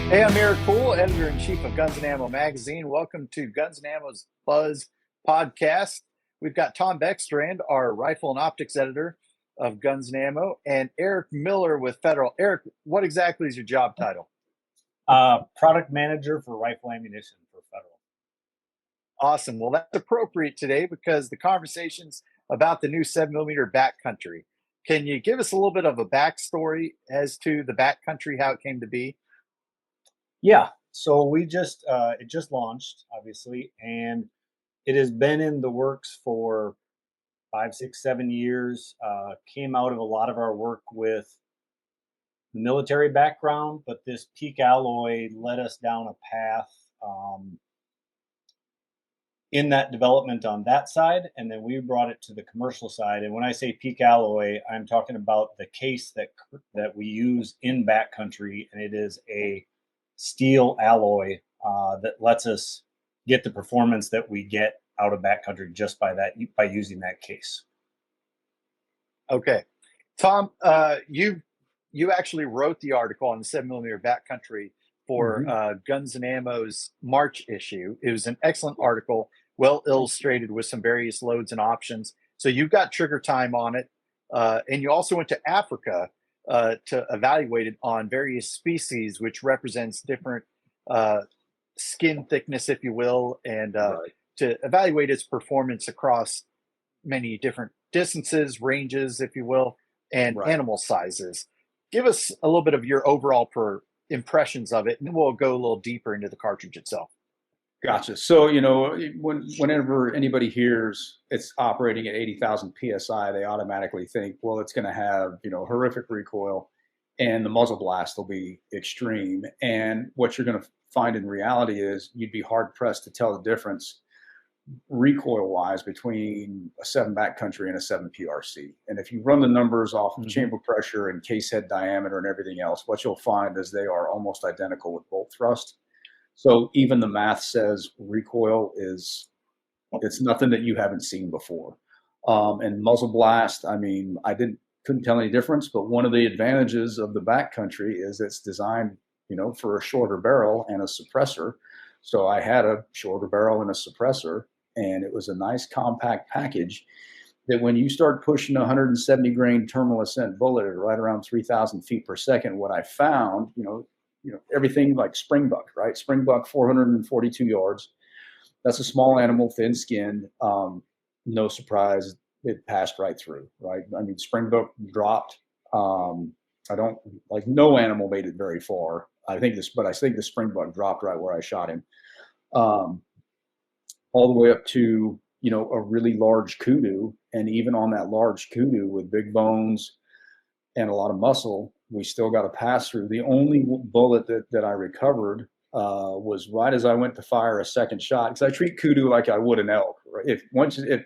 Hey, I'm Eric Poole, editor-in-chief of Guns and Ammo magazine. Welcome to Guns and Ammo's Buzz podcast. We've got Tom Beckstrand, our rifle and optics editor of Guns and Ammo, and Eric Miller with Federal. Eric, what exactly is your job title? Product manager for rifle ammunition for Federal. Awesome. Well, that's appropriate today because the conversation's about the new 7mm Backcountry. Can you give us a little bit of a backstory as to the Backcountry, how it came to be? Yeah, so it just launched, obviously, and it has been in the works for 5, 6, 7 years. Came out of a lot of our work with the military background, but this peak alloy led us down a path in that development on that side, and then we brought it to the commercial side. And when I say peak alloy, I'm talking about the case that we use in Backcountry, and it is a steel alloy that lets us get the performance that we get out of Backcountry just by using that case. Okay. Tom, you actually wrote the article on the 7mm Backcountry for Guns and Ammo's March issue. It was an excellent article, well illustrated with some various loads and options. So you've got trigger time on it. And you also went to Africa to evaluate it on various species, which represents different skin thickness, if you will, and to evaluate its performance across many different distances, ranges, if you will, and animal sizes. Give us a little bit of your overall impressions of it, and then we'll go a little deeper into the cartridge itself. Gotcha. So, whenever anybody hears it's operating at 80,000 PSI, they automatically think, well, it's going to have, horrific recoil and the muzzle blast will be extreme. And what you're going to find in reality is you'd be hard pressed to tell the difference recoil wise between a 7 Backcountry and a 7 PRC. And if you run the numbers off of chamber pressure and case head diameter and everything else, what you'll find is they are almost identical with bolt thrust. So even the math says recoil it's nothing that you haven't seen before. And muzzle blast, I mean, couldn't tell any difference, but one of the advantages of the Backcountry is it's designed, for a shorter barrel and a suppressor. So I had a shorter barrel and a suppressor, and it was a nice compact package that when you start pushing a 170 grain terminal ascent bullet at right around 3,000 feet per second, what I found, everything like springbuck, right? Springbuck, 442 yards. That's a small animal, thin skinned. No surprise, it passed right through, right? I mean, springbuck dropped. No animal made it very far. I think the springbuck dropped right where I shot him. All the way up to, a really large kudu. And even on that large kudu with big bones and a lot of muscle, we still got a pass through. The only bullet that I recovered was right as I went to fire a second shot, because I treat kudu like I would an elk. Right?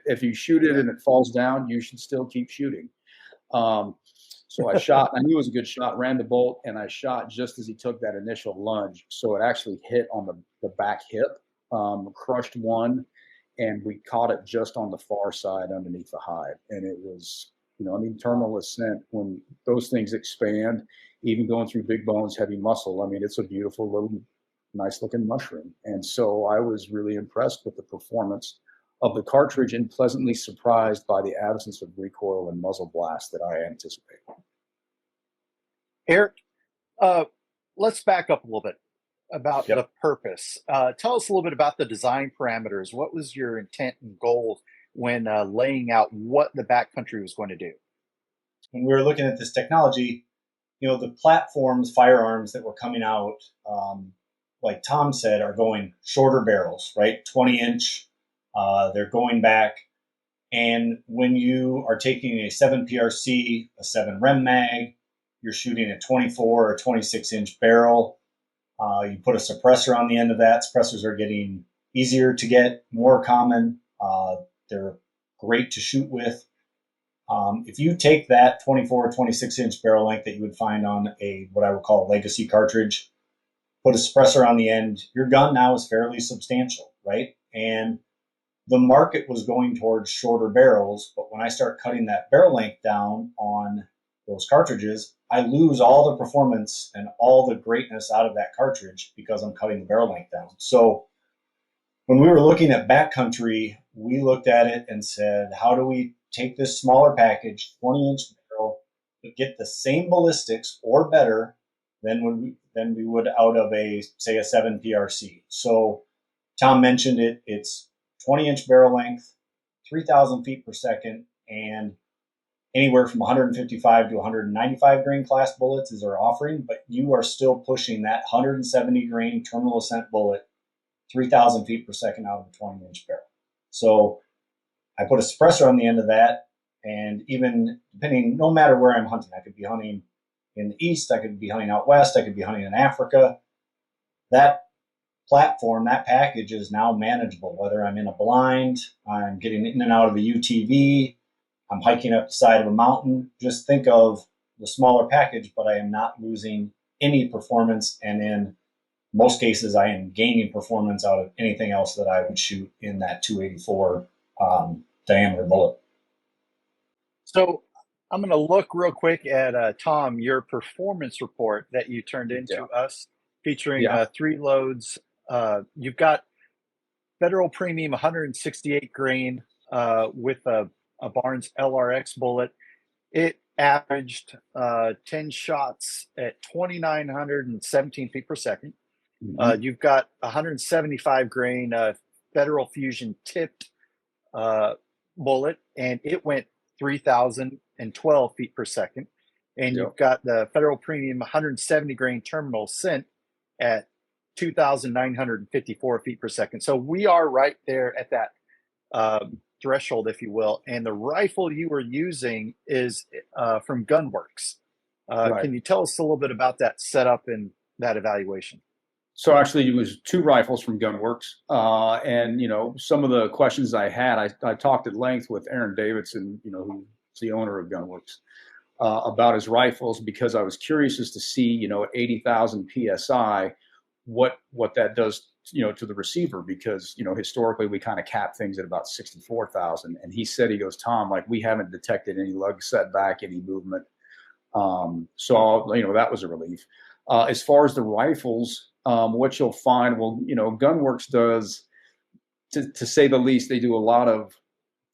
If you shoot it and it falls down, you should still keep shooting. So I shot. I knew it was a good shot. Ran the bolt, and I shot just as he took that initial lunge. So it actually hit on the back hip, crushed one, and we caught it just on the far side underneath the hide, and it was. Terminal ascent, when those things expand, even going through big bones, heavy muscle, it's a beautiful little, nice looking mushroom. And so I was really impressed with the performance of the cartridge and pleasantly surprised by the absence of recoil and muzzle blast that I anticipate. Eric, let's back up a little bit about the purpose. Tell us a little bit about the design parameters. What was your intent and goal when laying out what the Backcountry was going to do? When we were looking at this technology, the platforms, firearms that were coming out, like Tom said, are going shorter barrels, right? 20-inch. They're going back. And when you are taking a 7 PRC, a 7 Rem mag, you're shooting a 24 or 26-inch barrel. You put a suppressor on the end of that. Suppressors are getting easier to get, more common. They're great to shoot with. If you take that 24 or 26-inch barrel length that you would find on what I would call a legacy cartridge, put a suppressor on the end, your gun now is fairly substantial, right? And the market was going towards shorter barrels, but when I start cutting that barrel length down on those cartridges, I lose all the performance and all the greatness out of that cartridge because I'm cutting the barrel length down. So when we were looking at Backcountry, we looked at it and said, how do we take this smaller package, 20-inch barrel, but get the same ballistics or better than we would out of a, say, a 7 PRC. So Tom mentioned it. It's 20-inch barrel length, 3,000 feet per second, and anywhere from 155 to 195 grain class bullets is our offering, but you are still pushing that 170 grain terminal ascent bullet 3,000 feet per second out of a 20-inch barrel. So I put a suppressor on the end of that, and even depending, no matter where I'm hunting, I could be hunting in the east, I could be hunting out west, I could be hunting in Africa. That platform, that package is now manageable, whether I'm in a blind, I'm getting in and out of a UTV, I'm hiking up the side of a mountain. Just think of the smaller package, but I am not losing any performance, and in most cases, I am gaining performance out of anything else that I would shoot in that 284 diameter bullet. So I'm going to look real quick at Tom, your performance report that you turned into us, featuring 3 loads. You've got Federal Premium 168 grain with a Barnes LRX bullet. It averaged 10 shots at 2,917 feet per second. You've got 175 grain Federal Fusion tipped bullet, and it went 3,012 feet per second. And you've got the Federal Premium 170 grain terminal sent at 2,954 feet per second. So we are right there at that threshold, if you will. And the rifle you were using is from Gunworks. Can you tell us a little bit about that setup and that evaluation? So actually, it was 2 rifles from Gunworks, and some of the questions I had, I talked at length with Aaron Davidson, who's the owner of Gunworks, about his rifles, because I was curious as to see, at 80,000 psi, what that does, to the receiver, because historically we kind of cap things at about 64,000, and he goes, Tom, like, we haven't detected any lug setback, any movement, so that was a relief. As far as the rifles, what you'll find, Gunworks does, to say the least, they do a lot of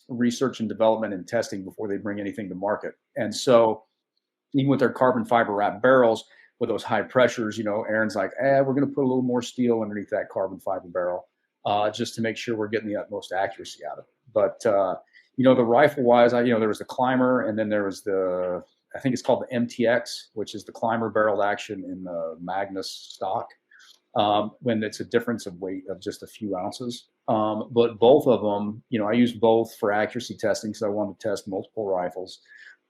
research and development and testing before they bring anything to market. And so even with their carbon fiber wrap barrels, with those high pressures, Aaron's like, we're going to put a little more steel underneath that carbon fiber barrel, just to make sure we're getting the utmost accuracy out of it. But, the rifle wise, there was the Climber, and then there was I think it's called the MTX, which is the Climber barreled action in the Magnus stock, when it's a difference of weight of just a few ounces. But both of them, I used both for accuracy testing because I wanted to test multiple rifles.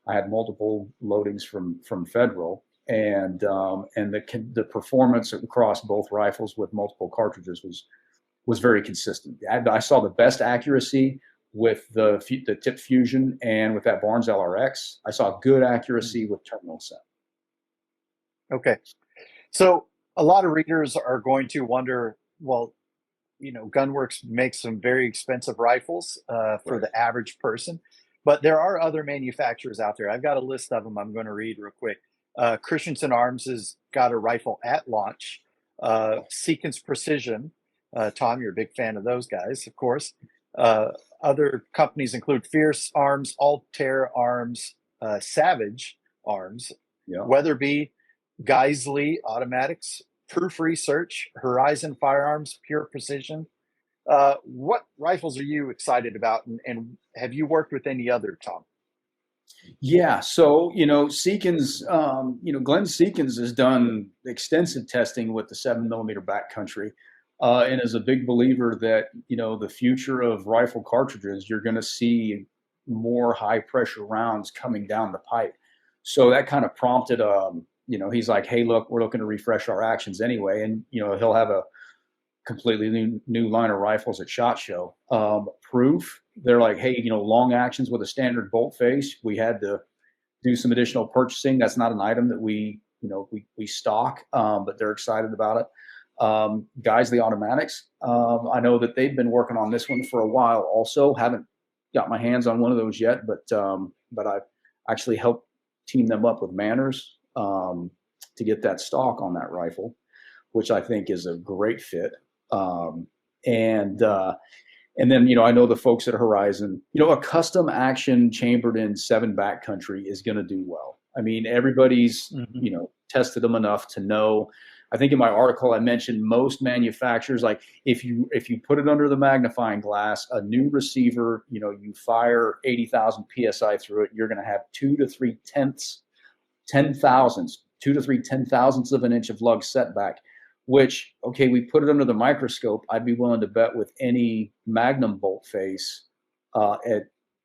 I had multiple loadings from Federal, and the performance across both rifles with multiple cartridges was very consistent. I saw the best accuracy with the tip fusion and with that Barnes LRX. I saw good accuracy with terminal set. Okay. So a lot of readers are going to wonder, well, Gunworks makes some very expensive rifles for the average person, but there are other manufacturers out there. I've got a list of them I'm going to read real quick. Christensen Arms has got a rifle at launch. Seekins Precision. Tom, you're a big fan of those guys, of course. Other companies include Fierce Arms, Altair Arms, Savage Arms, Weatherby, Geisley Automatics, Proof Research, Horizon Firearms, Pure Precision. What rifles are you excited about, and have you worked with any other, Tom? Yeah, so Seekins, Glenn Seekins has done extensive testing with the 7mm Backcountry, and is a big believer that the future of rifle cartridges, you're going to see more high pressure rounds coming down the pipe. So that kind of prompted, he's like, hey, look, we're looking to refresh our actions anyway, and he'll have a completely new line of rifles at SHOT Show. Proof, they're like, hey, long actions with a standard bolt face. We had to do some additional purchasing. That's not an item that we stock, but they're excited about it. Geisley Automatics, I know that they've been working on this one for a while. Also, haven't got my hands on one of those yet, but I've actually helped teamed them up with Manners to get that stock on that rifle, which I think is a great fit. And then, I know the folks at Horizon, a custom action chambered in 7 backcountry is going to do well. I mean, everybody's, tested them enough to know. I think in my article, I mentioned most manufacturers, like if you put it under the magnifying glass, a new receiver, you fire 80,000 PSI through it, you're going to have 2 to 3 10,000ths of an inch of lug setback, which, okay, we put it under the microscope. I'd be willing to bet with any Magnum bolt face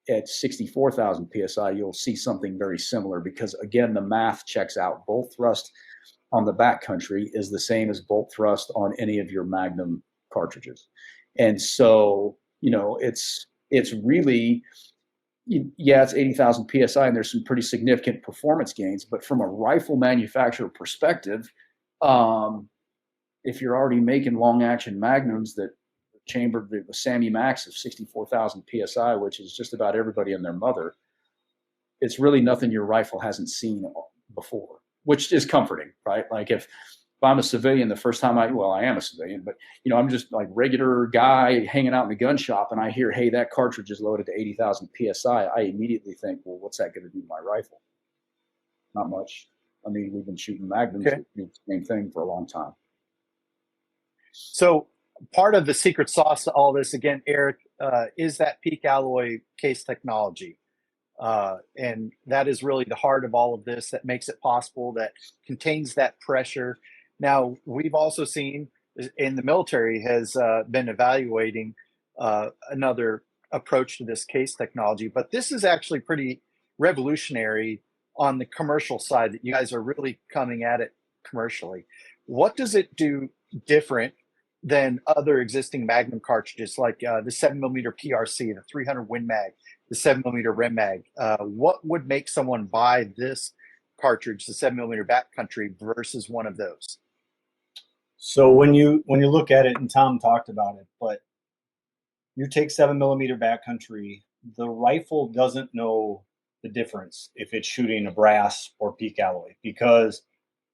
at 64,000 PSI, you'll see something very similar because, again, the math checks out. Bolt thrust on the backcountry is the same as bolt thrust on any of your Magnum cartridges. And so, it's really, it's 80,000 PSI and there's some pretty significant performance gains, but from a rifle manufacturer perspective, if you're already making long action Magnums that chambered the Sammy Max of 64,000 PSI, which is just about everybody and their mother, it's really nothing your rifle hasn't seen before, which is comforting, right? Like if I'm a civilian, the first time I am a civilian, but I'm just like regular guy hanging out in the gun shop and I hear, hey, that cartridge is loaded to 80,000 PSI. I immediately think, well, what's that going to do to my rifle? Not much. I mean, we've been shooting Magnums, the same thing for a long time. So part of the secret sauce to all this, again, Eric, is that peak alloy case technology. And that is really the heart of all of this that makes it possible, that contains that pressure. Now, we've also seen in the military has been evaluating another approach to this case technology, but this is actually pretty revolutionary on the commercial side that you guys are really coming at it commercially. What does it do different than other existing Magnum cartridges like the 7mm PRC, the 300 Win Mag, the 7mm Rim Mag? What would make someone buy this cartridge, the 7mm Backcountry, versus one of those? So when you look at it, and Tom talked about it, but you take 7mm Backcountry, the rifle doesn't know the difference if it's shooting a brass or peak alloy, because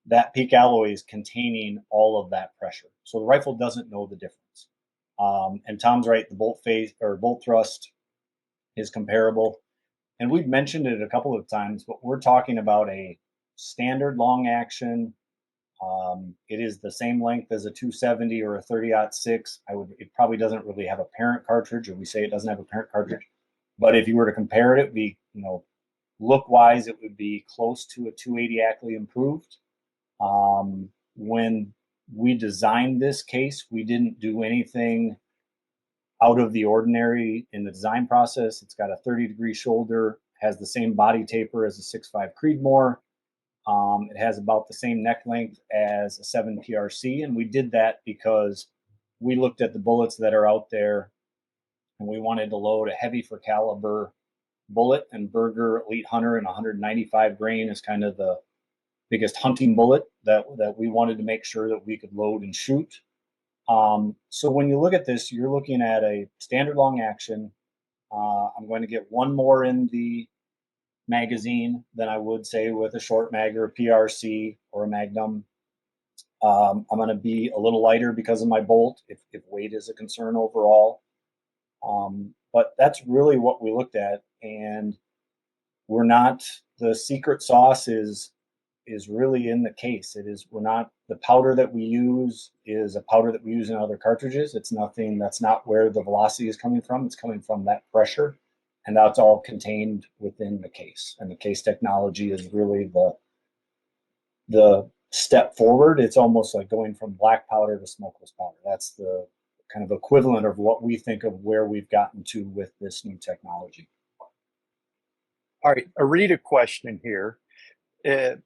that peak alloy is containing all of that pressure. So the rifle doesn't know the difference. And Tom's right, the bolt phase or bolt thrust is comparable. And we've mentioned it a couple of times, but we're talking about a standard long action. It is the same length as a 270 or a 30-06. It probably doesn't really have a parent cartridge, or we say it doesn't have a parent cartridge. But if you were to compare it, it'd be, look wise, it would be close to a 280 Ackley improved. When we designed this case, we didn't do anything out of the ordinary in the design process. It's got a 30-degree shoulder, has the same body taper as a 6.5 Creedmoor. It has about the same neck length as a 7 PRC, and we did that because we looked at the bullets that are out there, and we wanted to load a heavy for caliber bullet, and Berger Elite Hunter in 195 grain is kind of the biggest hunting bullet that we wanted to make sure that we could load and shoot. So when you look at this, you're looking at a standard long action. I'm going to get one more in the magazine than I would say with a short mag or a PRC or a Magnum. I'm going to be a little lighter because of my bolt, if weight is a concern overall. But that's really what we looked at, and the secret sauce is really in the case. The powder that we use is a powder that we use in other cartridges. That's not where the velocity is coming from. It's coming from that pressure, and that's all contained within the case. And the case technology is really the step forward. It's almost like going from black powder to smokeless powder. That's the kind of equivalent of what we think of where we've gotten to with this new technology. All right, a reader question here. Eric,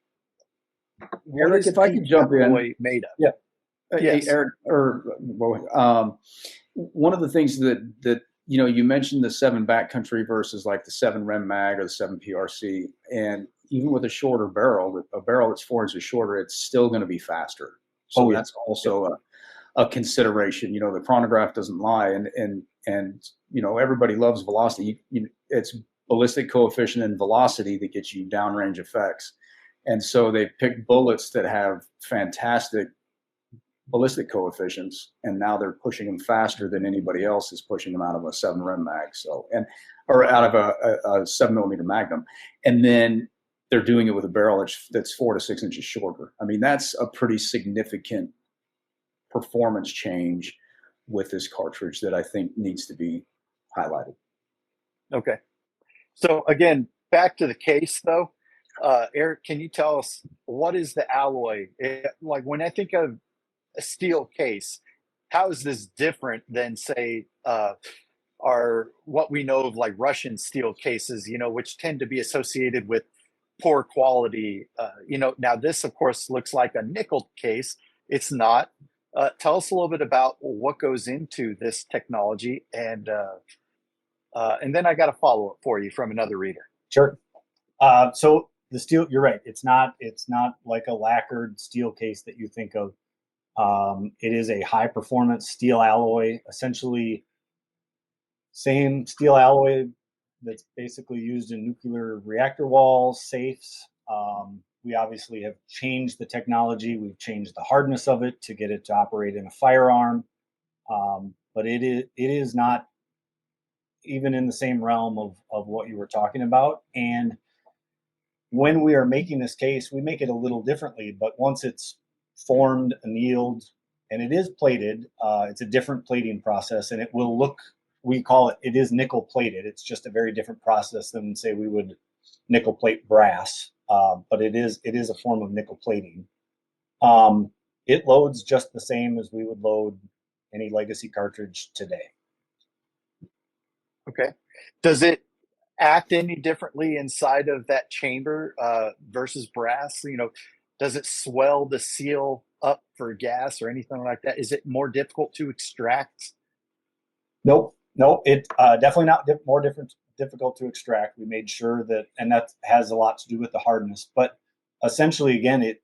if I could jump in. Made of? Yeah. Yes. Hey, Eric, one of the things that you mentioned the 7 Backcountry versus like the 7 Rem Mag or the 7 PRC, and even with a shorter barrel, a barrel that's 4 inches shorter, it's still going to be faster. So that's also a consideration. The chronograph doesn't lie, and everybody loves velocity. It's ballistic coefficient and velocity that gets you downrange effects. And so they picked bullets that have fantastic ballistic coefficients, and now they're pushing them faster than anybody else is pushing them out of a 7 rem mag. So, or out of a 7 millimeter magnum. And then they're doing it with a barrel that's 4 to 6 inches shorter. I mean, that's a pretty significant performance change with this cartridge that I think needs to be highlighted. Okay. So again, back to the case though. Eric, can you tell us what is the alloy? Like when I think of a steel case, how is this different than say what we know of like Russian steel cases, which tend to be associated with poor quality. Now this of course looks like a nickel case. It's not. Tell us a little bit about what goes into this technology, and then I got a follow up for you from another reader. Sure. So the steel, you're right. It's not like a lacquered steel case that you think of. It is a high performance steel alloy, essentially same steel alloy that's basically used in nuclear reactor walls, safes. We obviously have changed the technology. We've changed the hardness of it to get it to operate in a firearm. But it is not even in the same realm of what you were talking about. And when we are making this case, we make it a little differently. But once it's formed, annealed, and it is plated, it's a different plating process, and it will look, we call it is nickel plated. It's just a very different process than, say, we would nickel plate brass. But it is a form of nickel plating. It loads just the same as we would load any legacy cartridge today. Okay. Does it act any differently inside of that chamber versus brass? Does it swell the seal up for gas or anything like that? Is it more difficult to extract? Nope. It definitely not difficult to extract. We made sure that, and that has a lot to do with the hardness. But essentially, again,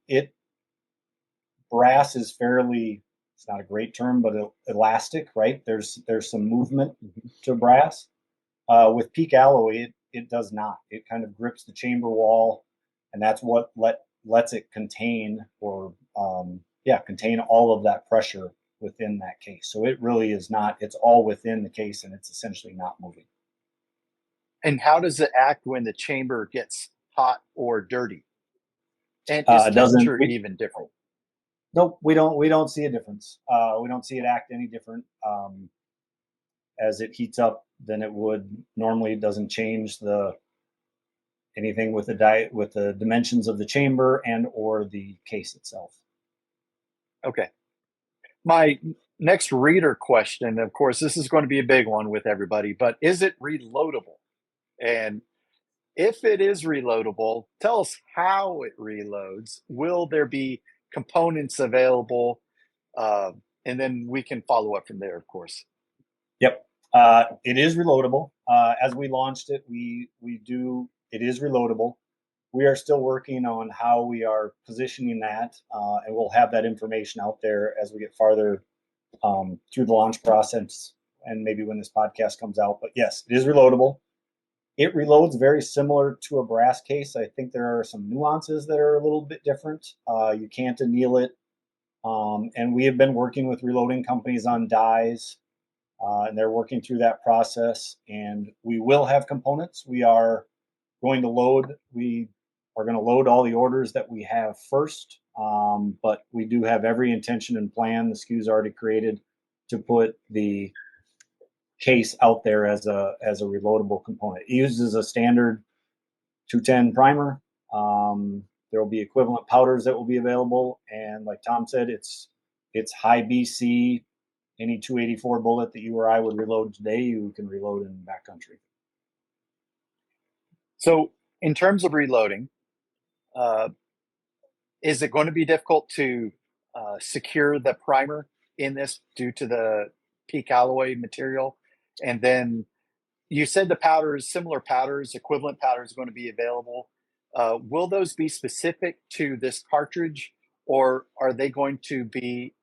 brass is fairly, it's not a great term, but elastic, right? There's some movement to brass. With peak alloy, it does not. It kind of grips the chamber wall, and that's what lets it contain contain all of that pressure within that case. So it really is not, it's all within the case, and it's essentially not moving. And how does it act when the chamber gets hot or dirty? And is temperature even different? Nope, we don't see a difference. We don't see it act any different. As it heats up than it would normally. It doesn't change anything with the dimensions of the chamber and or the case itself. Okay. My next reader question, of course, this is going to be a big one with everybody, but is it reloadable? And if it is reloadable, tell us how it reloads. Will there be components available? And then we can follow up from there, of course. Yep. It is reloadable. As we launched it, it is reloadable. We are still working on how we are positioning that, and we'll have that information out there as we get farther through the launch process and maybe when this podcast comes out. But yes, it is reloadable. It reloads very similar to a brass case. I think there are some nuances that are a little bit different. You can't anneal it. And we have been working with reloading companies on dies, and they're working through that process. And we will have components. We are going to load all the orders that we have first. But we do have every intention and plan. The SKU's already created to put the case out there as a reloadable component. It uses a standard 210 primer. There will be equivalent powders that will be available, and like Tom said, it's high BC. Any 284 bullet that you or I would reload today, you can reload in Backcountry. So, in terms of reloading, is it going to be difficult to secure the primer in this due to the peak alloy material? And then you said the powders, similar powders, equivalent powders, are going to be available. Will those be specific to this cartridge, or are they going to be,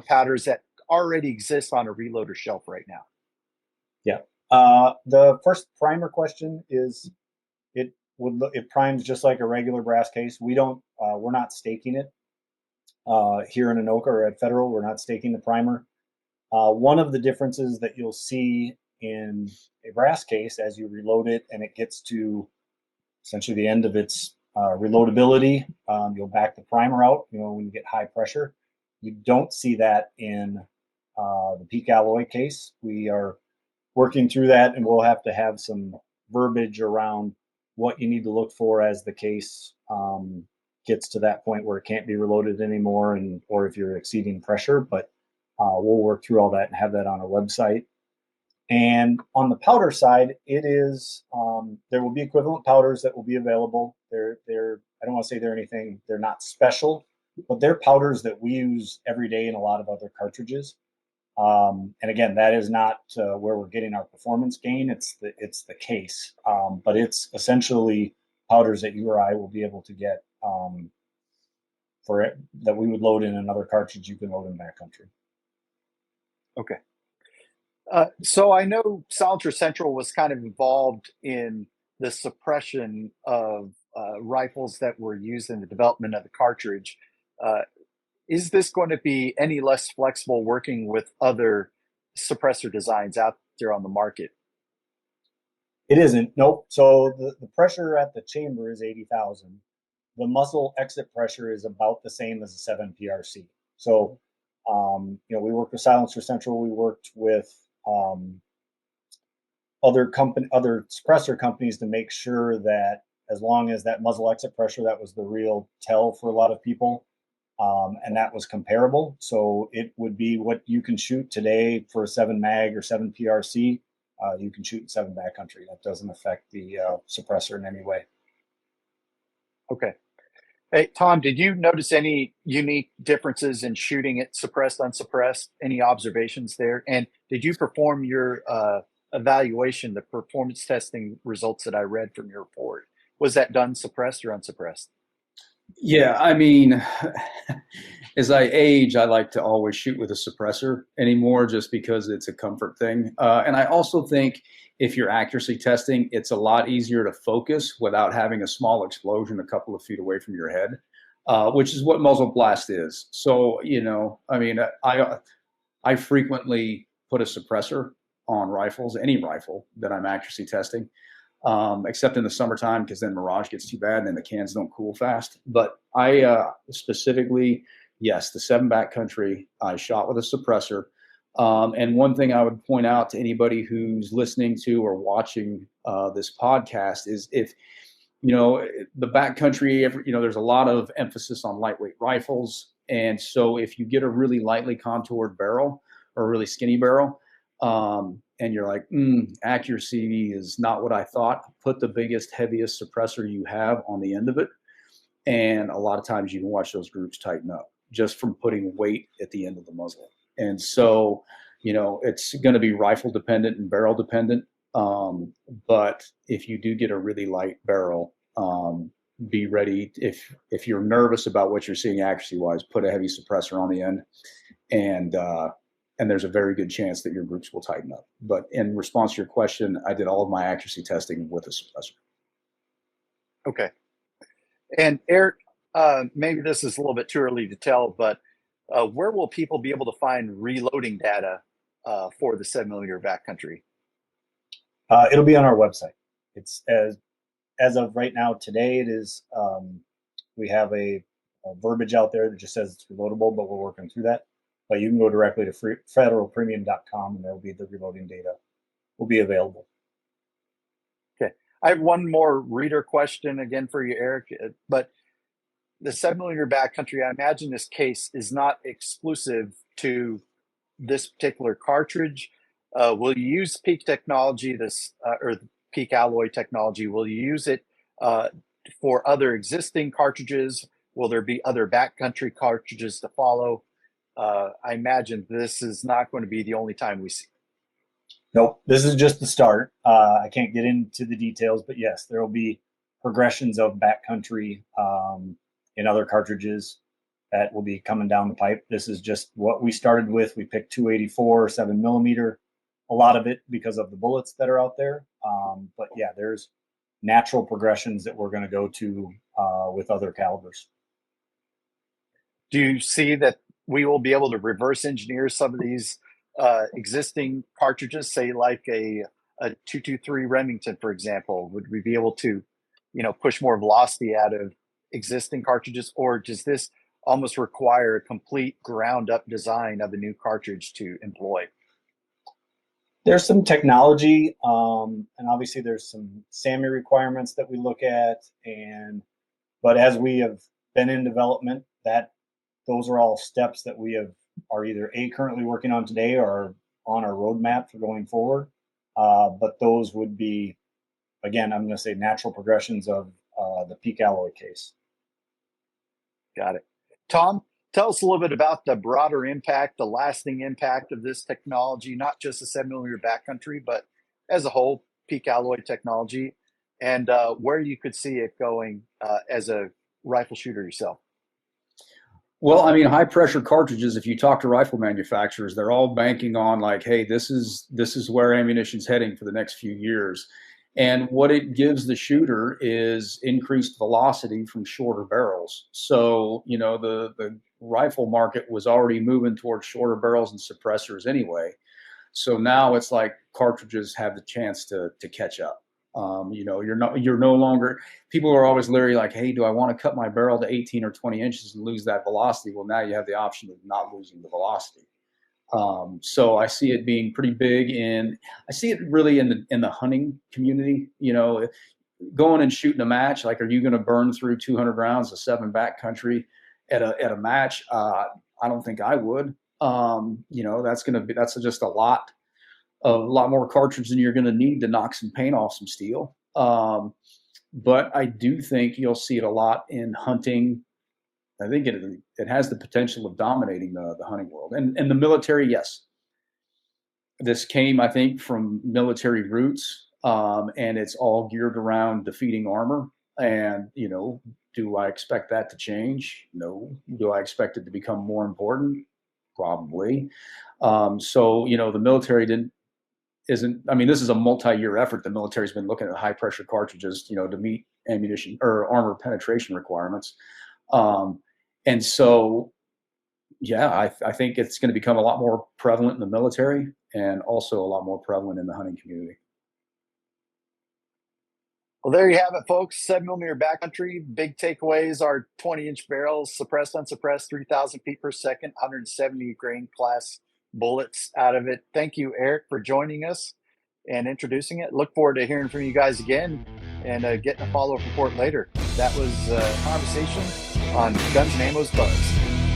powders that already exist on a reloader shelf right now? Yeah. The first primer question is it primes just like a regular brass case. We're not staking it here in Anoka or at Federal. We're not staking the primer. One of the differences that you'll see in a brass case as you reload it and it gets to essentially the end of its reloadability, you'll back the primer out, when you get high pressure. You don't see that in the peak alloy case. We are working through that, and we'll have to have some verbiage around what you need to look for as the case gets to that point where it can't be reloaded anymore, or if you're exceeding pressure. But we'll work through all that and have that on our website. And on the powder side, it is there will be equivalent powders that will be available. They're I don't want to say they're not special, but they're powders that we use every day in a lot of other cartridges. And again, that is not where we're getting our performance gain. It's the case, but it's essentially powders that you or I will be able to get for it that we would load in another cartridge. You can load in Backcountry. Okay. So I know Silencer Central was kind of involved in the suppression of rifles that were used in the development of the cartridge. Is this going to be any less flexible working with other suppressor designs out there on the market? It isn't. Nope. So the pressure at the chamber is 80,000. The muzzle exit pressure is about the same as a 7 PRC. So, we worked with Silencer Central. We worked with other suppressor companies to make sure that as long as that muzzle exit pressure, that was the real tell for a lot of people. And that was comparable. So it would be what you can shoot today for a 7 mag or 7 PRC. You can shoot in 7 Backcountry. That doesn't affect the suppressor in any way. Okay. Hey, Tom, did you notice any unique differences in shooting it suppressed, unsuppressed? Any observations there? And did you perform your evaluation, the performance testing results that I read from your report? Was that done suppressed or unsuppressed? Yeah, I mean, as I age, I like to always shoot with a suppressor anymore just because it's a comfort thing. And I also think if you're accuracy testing, it's a lot easier to focus without having a small explosion a couple of feet away from your head, which is what muzzle blast is. So, I mean, I frequently put a suppressor on rifles, any rifle that I'm accuracy testing. Except in the summertime because then Mirage gets too bad and then the cans don't cool fast. But I specifically, yes, the 7 Backcountry, I shot with a suppressor. And one thing I would point out to anybody who's listening to or watching this podcast is if, the Backcountry, there's a lot of emphasis on lightweight rifles. And so if you get a really lightly contoured barrel or a really skinny barrel, and you're like, accuracy is not what I thought, put the biggest, heaviest suppressor you have on the end of it. And a lot of times you can watch those groups tighten up just from putting weight at the end of the muzzle. And so, it's going to be rifle dependent and barrel dependent. But if you do get a really light barrel, be ready. If you're nervous about what you're seeing accuracy wise, put a heavy suppressor on the end, and there's a very good chance that your groups will tighten up. But in response to your question, I did all of my accuracy testing with a suppressor. Okay. And Eric, maybe this is a little bit too early to tell, but where will people be able to find reloading data for the 7mm Backcountry? It'll be on our website. It's as of right now today. It is. We have a verbiage out there that just says it's reloadable, but we're working through that. But you can go directly to federalpremium.com and there'll be the reloading data will be available. Okay. I have one more reader question again for you, Eric, but the 7mm Backcountry, I imagine this case is not exclusive to this particular cartridge. Will you use peak technology, or peak alloy technology? Will you use it for other existing cartridges? Will there be other Backcountry cartridges to follow? I imagine this is not going to be the only time we see. Nope, this is just the start. I can't get into the details, but yes, there will be progressions of Backcountry in other cartridges that will be coming down the pipe. This is just what we started with. We picked 284 7mm. a lot of it because of the bullets that are out there. But yeah, there's natural progressions that we're going to go to with other calibers. Do you see that we will be able to reverse engineer some of these existing cartridges, say like a 223 Remington, for example? Would we be able to, push more velocity out of existing cartridges, or does this almost require a complete ground up design of a new cartridge to employ? There's some technology, and obviously there's some SAMI requirements that we look at, but as we have been in development, those are all steps that we are either currently working on today or on our roadmap for going forward. But those would be, again, I'm going to say natural progressions of the peak alloy case. Got it. Tom, tell us a little bit about the broader impact, the lasting impact of this technology, not just the 7mm backcountry, but as a whole, peak alloy technology, and where you could see it going as a rifle shooter yourself. Well, I mean, high pressure cartridges, if you talk to rifle manufacturers, they're all banking on like, hey, this is where ammunition's heading for the next few years. And what it gives the shooter is increased velocity from shorter barrels. So, the rifle market was already moving towards shorter barrels and suppressors anyway. So now it's like cartridges have the chance to catch up. You're no longer, people are always leery like, hey, do I want to cut my barrel to 18 or 20 inches and lose that velocity? Well, now you have the option of not losing the velocity. So I see it being pretty big I see it really in the hunting community, going and shooting a match. Like, are you going to burn through 200 rounds of 7 backcountry at a match? I don't think I would. That's just a lot more cartridge than you're going to need to knock some paint off some steel. But I do think you'll see it a lot in hunting. I think it has the potential of dominating the hunting world. And the military, yes. This came, I think, from military roots, and it's all geared around defeating armor. And, do I expect that to change? No. Do I expect it to become more important? Probably. The military this is a multi-year effort. The military's been looking at high pressure cartridges, to meet ammunition or armor penetration requirements. And so, yeah, I think it's going to become a lot more prevalent in the military and also a lot more prevalent in the hunting community. Well, there you have it, folks. 7mm backcountry. Big takeaways are 20-inch barrels, suppressed, unsuppressed, 3,000 feet per second, 170 grain class bullets out of it. Thank you, Eric, for joining us and introducing it. Look forward to hearing from you guys again and getting a follow-up report later. That was a conversation on Guns and Ammo's Buzz.